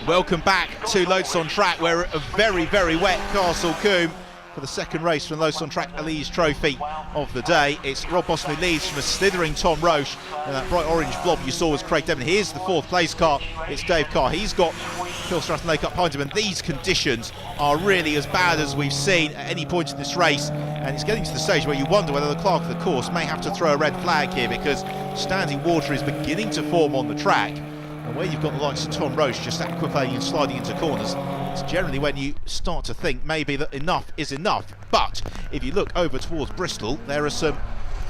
Welcome back to Lotus on Track. We're at a very, very wet Castle Combe for the second race from the Lotus on Track Elise Trophy of the day. It's Rob Boston who leads from a slithering Tom Roche, and that bright orange blob you saw was Craig Devlin. Here's the fourth place car, it's Dave Carr. He's got Phil Stratton-Lake up behind him, and these conditions are really as bad as we've seen at any point in this race, and it's getting to the stage where you wonder whether the clerk of the course may have to throw a red flag here, because standing water is beginning to form on the track. And where you've got the likes of Tom Roche just aquaplaning and sliding into corners, it's generally when you start to think maybe that enough is enough. But if you look over towards Bristol, there are some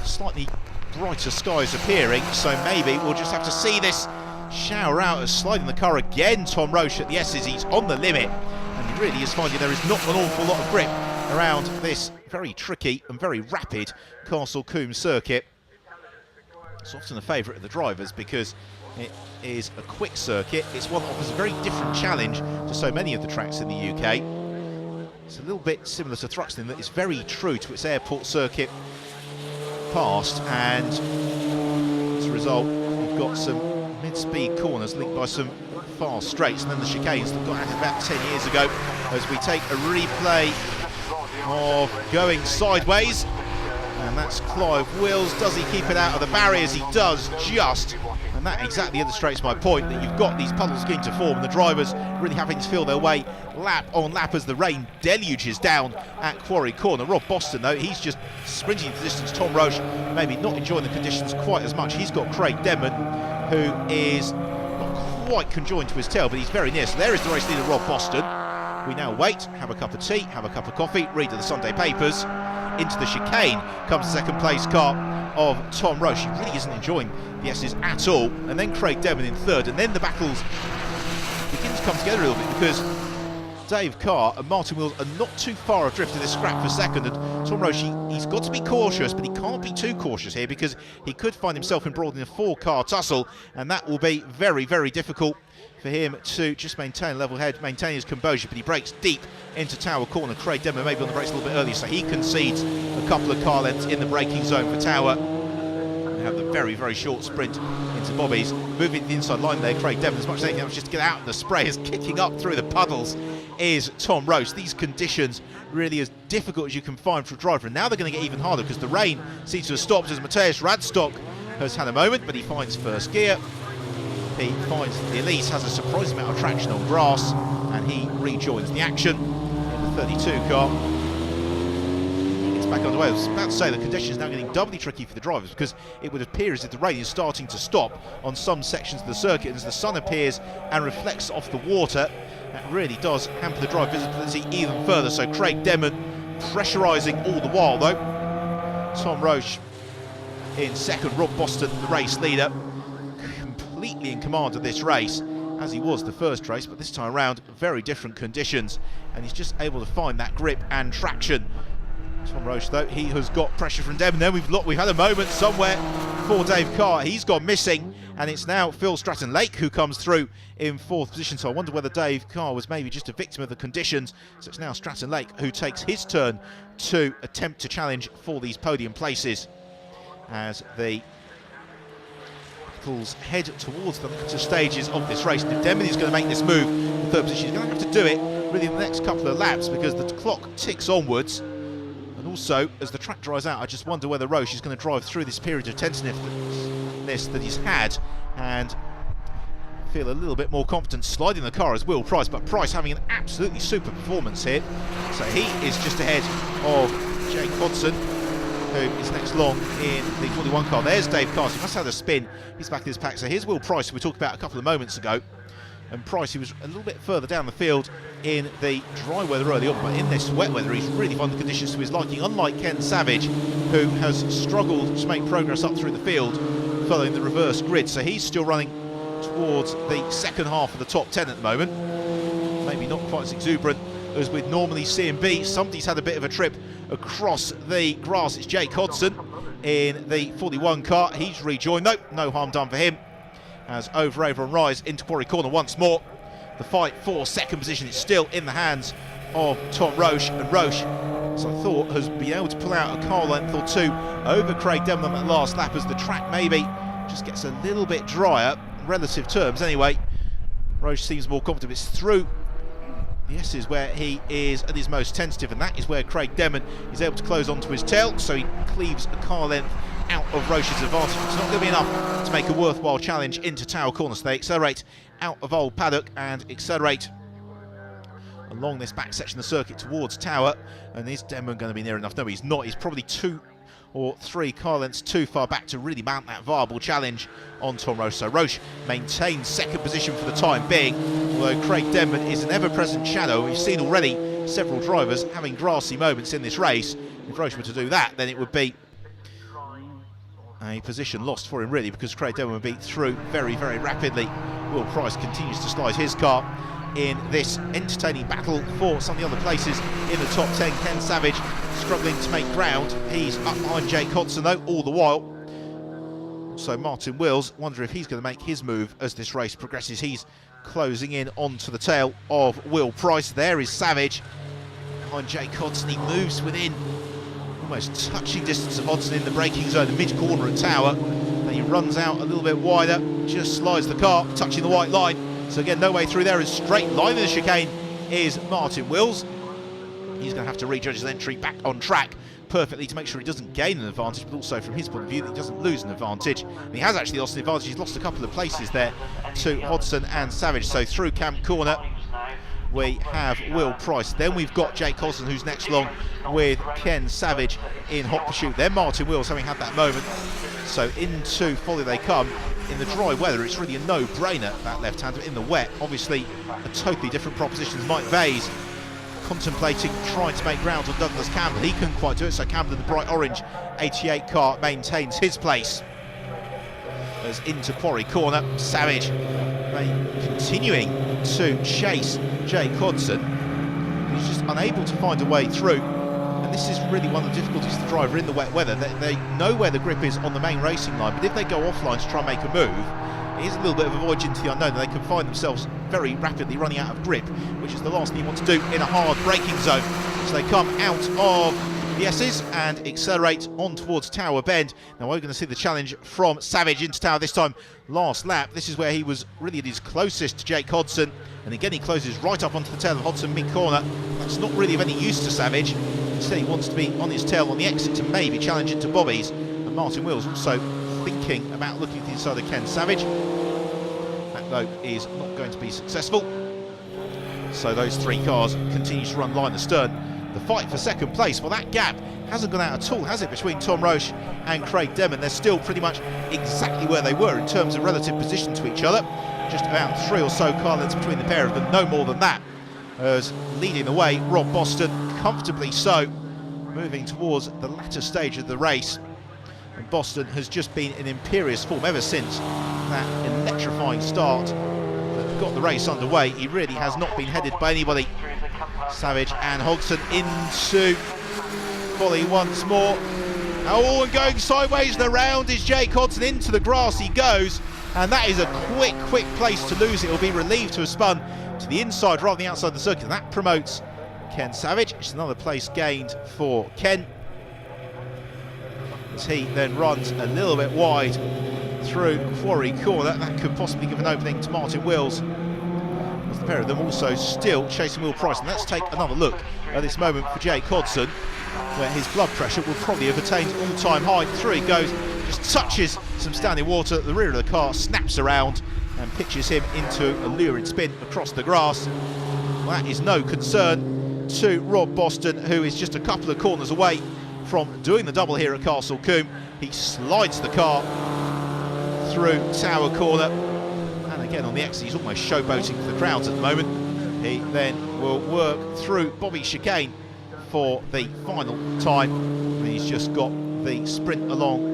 slightly brighter skies appearing, so maybe we'll just have to see this shower out as sliding the car again. Tom Roche at the S's, he's on the limit, and he really is finding there is not an awful lot of grip around this very tricky and very rapid Castle Combe circuit. It's often a favourite of the drivers because it is a quick circuit. It's one that offers a very different challenge to so many of the tracks in the UK. It's a little bit similar to Thruxton in that it's very true to its airport circuit past, and as a result you've got some mid-speed corners linked by some fast straights, and then the chicanes that got added about 10 years ago as we take a replay of going sideways. And that's Clive Wills. Does he keep it out of the barriers? He does, just. And that exactly illustrates my point, that you've got these puddles beginning to form and the drivers really having to feel their way lap on lap as the rain deluges down at Quarry Corner. Rob Boston, though, he's just sprinting the distance. Tom Roche maybe not enjoying the conditions quite as much. He's got Craig Denman, who is not quite conjoined to his tail, but he's very near. So there is the race leader, Rob Boston. We now wait, have a cup of tea, have a cup of coffee, read the Sunday papers. Into the chicane comes the second place car of Tom Roche. He really isn't enjoying the S's at all. And then Craig Devlin in third, and then the battles begin to come together a little bit, because Dave Carr and Martin Wills are not too far adrift of this scrap for second, and Tom Roche, he's got to be cautious, but he can't be too cautious here, because he could find himself embroiled in a four-car tussle, and that will be very, very difficult for him to just maintain a level head, maintain his composure. But he breaks deep into Tower Corner. Craig Denman maybe on the brakes a little bit earlier, so he concedes a couple of car lengths in the braking zone for Tower. We have the very, very short sprint into Bobby's. Moving to the inside line there, Craig Denman, as much as anything else just to get out of the spray, is kicking up through the puddles is Tom Roche. These conditions really as difficult as you can find for a driver, and now they're going to get even harder because the rain seems to have stopped as Mateusz Radstock has had a moment, but he finds first gear. He finds that the Elise has a surprising amount of traction on grass, and he rejoins the action in the 32 car. It's back underway. I was about to say the conditions are now getting doubly tricky for the drivers, because it would appear as if the rain is starting to stop on some sections of the circuit, and as the sun appears and reflects off the water, that really does hamper the drive visibility even further. So Craig Denman pressurising all the while, though. Tom Roche in second, Rob Boston the race leader, completely in command of this race, as he was the first race, but this time around very different conditions, and he's just able to find that grip and traction. Tom Roche, though, he has got pressure from Devon. Then we've had a moment somewhere for Dave Carr. He's gone missing, and it's now Phil Stratton-Lake who comes through in fourth position. So I wonder whether Dave Carr was maybe just a victim of the conditions. So it's now Stratton-Lake who takes his turn to attempt to challenge for these podium places as the head towards the latter stages of this race. And if Denman is going to make this move in third position, he's going to have to do it really in the next couple of laps, because the clock ticks onwards. And also, as the track dries out, I just wonder whether Roche is going to drive through this period of tentativeness that he's had and feel a little bit more confident sliding the car as Will Price. But Price having an absolutely super performance here, so he is just ahead of Jake Hodson, who is next long in the 41 car. There's Dave Carr, he must have had a spin. He's back in his pack. So here's Will Price, who we talked about a couple of moments ago. And Price, he was a little bit further down the field in the dry weather early on, but in this wet weather he's really found the conditions to his liking, unlike Ken Savage, who has struggled to make progress up through the field following the reverse grid. So he's still running towards the second half of the top 10 at the moment. Maybe not quite as exuberant as we'd normally see him be. Somebody's had a bit of a trip across the grass. It's Jake Hodson in the 41 car. He's rejoined though, no harm done for him, as over and rise into Quarry Corner once more. The fight for second position is still in the hands of Tom Roche, and Roche, as I thought, has been able to pull out a car length or two over Craig Denman at last lap, as the track maybe just gets a little bit drier, relative terms anyway. Roche seems more confident. It's through the S's where he is at his most tentative, and that is where Craig Demon is able to close onto his tail, so he cleaves a car length out of Roche's advantage. It's not going to be enough to make a worthwhile challenge into Tower Corner, so they accelerate out of Old Paddock and accelerate along this back section of the circuit towards Tower. And is Demon going to be near enough? No, he's not. He's probably 2 or 3 car lengths too far back to really mount that viable challenge on Tom Roche. So Roche maintains second position for the time being, although Craig Denman is an ever-present shadow. We've seen already several drivers having grassy moments in this race. If Roche were to do that, then it would be a position lost for him, really, because Craig Denman would be through very, very rapidly. Will Price continues to slide his car in this entertaining battle for some of the other places in the top 10. Ken Savage struggling to make ground. He's up behind Jake Hodson though all the while. So Martin Wills, wonder if he's going to make his move as this race progresses. He's closing in onto the tail of Will Price. There is Savage behind Jake Hodson. He moves within almost touching distance of Hodson in the braking zone, the mid corner at Tower. Then he runs out a little bit wider, just slides the car, touching the white line. So again, no way through there. A straight line in the chicane is Martin Wills. He's going to have to rejudge his entry back on track perfectly to make sure he doesn't gain an advantage, but also from his point of view that he doesn't lose an advantage. And he has actually lost an advantage. He's lost a couple of places there to Hodson and Savage. So through Camp Corner we have Will Price. Then we've got Jake Hodson, who's next along with Ken Savage in hot pursuit. Then Martin Wills, having had that moment. So into Folly they come. In the dry weather, it's really a no-brainer, that left-hander. In the wet, obviously a totally different proposition. Mike Vase contemplating trying to make ground on Douglas Campbell. He couldn't quite do it, so Campbell in the bright orange 88 car maintains his place. As into Quarry Corner, Savage continuing to chase Jake Hodson. He's just unable to find a way through. And this is really one of the difficulties for the driver in the wet weather. They know where the grip is on the main racing line, but if they go offline to try and make a move, it is a little bit of a voyage into the unknown, and they can find themselves very rapidly running out of grip, which is the last thing you want to do in a hard braking zone. So they come out of the S's and accelerate on towards Tower Bend. Now we're going to see the challenge from Savage into Tower this time. Last lap, this is where he was really at his closest to Jake Hodson, and again he closes right up onto the tail of Hodson mid-corner. That's not really of any use to Savage. Instead he wants to be on his tail on the exit to maybe challenge into Bobby's. And Martin Wills also thinking about looking to the inside of Ken Savage. That though is not going to be successful. So those 3 cars continue to run line astern. The fight for second place, well, that gap hasn't gone out at all, has it, between Tom Roche and Craig Demon? They're still pretty much exactly where they were in terms of relative position to each other. Just about 3 or so car lengths between the pair of them, no more than that. As leading the way, Rob Boston, comfortably so, moving towards the latter stage of the race. And Boston has just been in imperious form ever since that electrifying start that got the race underway. He really has not been headed by anybody. Savage and Hodson into Folly once more. Oh, and going sideways, the round is Jake Hodson. Into the grass he goes, and that is a quick place to lose it. He'll be relieved to have spun to the inside rather than the outside the circuit, and that promotes Ken Savage. It's another place gained for Ken, as he then runs a little bit wide through Quarry Corner. That could possibly give an opening to Martin Wills, as the pair of them also still chasing Will Price. And let's take another look at this moment for Jake Hodson, where his blood pressure will probably have attained all-time high. Through he goes, just touches some standing water at the rear of the car, snaps around and pitches him into a lurid spin across the grass. Well, that is no concern to Rob Boston, who is just a couple of corners away from doing the double here at Castle Combe. He slides the car through Tower Corner, and again on the exit he's almost showboating for the crowds at the moment. He then will work through Bobby Chicane for the final time, and he's just got the sprint along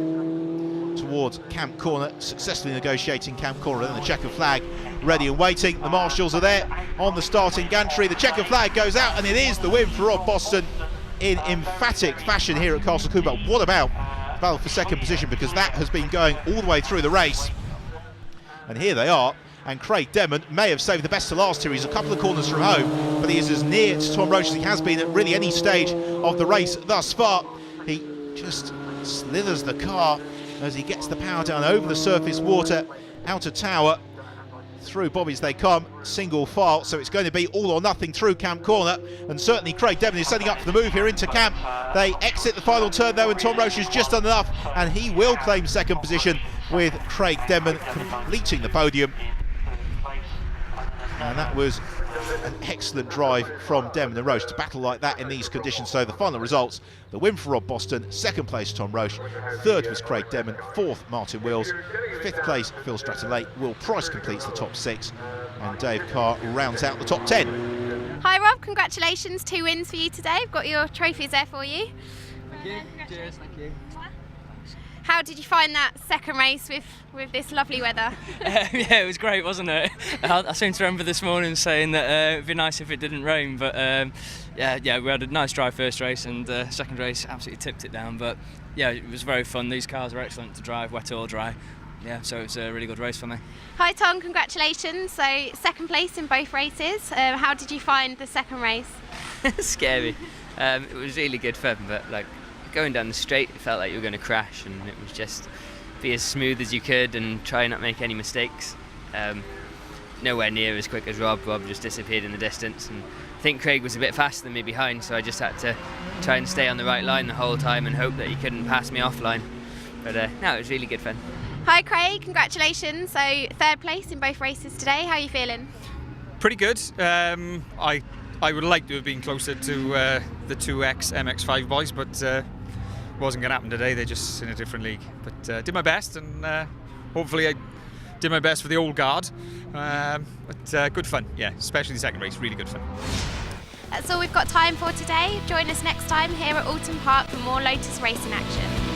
towards Camp Corner, successfully negotiating Camp Corner. Then the checkered flag ready and waiting. The marshals are there on the starting gantry. The checkered flag goes out, and it is the win for Rob Boston in emphatic fashion here at Castle Combe. But what about the battle for second position, because that has been going all the way through the race. And here they are, and Craig Demon may have saved the best to last here. He's a couple of corners from home, but he is as near to Tom Roche as he has been at really any stage of the race thus far. He just slithers the car as he gets the power down over the surface water out of Tower Through bobbies they come, single file, so it's going to be all or nothing through Camp Corner, and certainly Craig Devon is setting up for the move here into Camp. They exit the final turn though, and Tom Roche has just done enough, and he will claim second position with Craig Devon completing the podium. And that was an excellent drive from Devon and Roche to battle like that in these conditions. So the final results: the win for Rob Boston, second place Tom Roche, third was Craig Devon, fourth Martin Wills, fifth place Phil Stratton-Lake. Will Price completes the top 6, and Dave Carr rounds out the top 10. Hi Rob, congratulations, 2 wins for you today. I've got your trophies there for you. Thank you. Cheers, thank you. How did you find that second race with this lovely weather? Yeah, it was great, wasn't it? I seem to remember this morning saying that it'd be nice if it didn't rain, but yeah, we had a nice dry first race, and second race absolutely tipped it down. But yeah, it was very fun. These cars are excellent to drive, wet or dry. Yeah, so it was a really good race for me. Hi Tom, congratulations. So second place in both races. How did you find the second race? Scary. It was really good fun, but like going down the straight, it felt like you were going to crash, and it was just be as smooth as you could and try not make any mistakes. Nowhere near as quick as Rob. Rob just disappeared in the distance, and I think Craig was a bit faster than me behind, so I just had to try and stay on the right line the whole time and hope that he couldn't pass me offline. But no, it was really good fun. Hi Craig, congratulations. So third place in both races today. How are you feeling? Pretty good. I would like to have been closer to the 2X MX5 boys, but wasn't going to happen today. They're just in a different league. But did my best, and hopefully I did my best for the old guard. But good fun, yeah, especially the second race, really good fun. That's all we've got time for today. Join us next time here at Oulton Park for more Lotus racing action.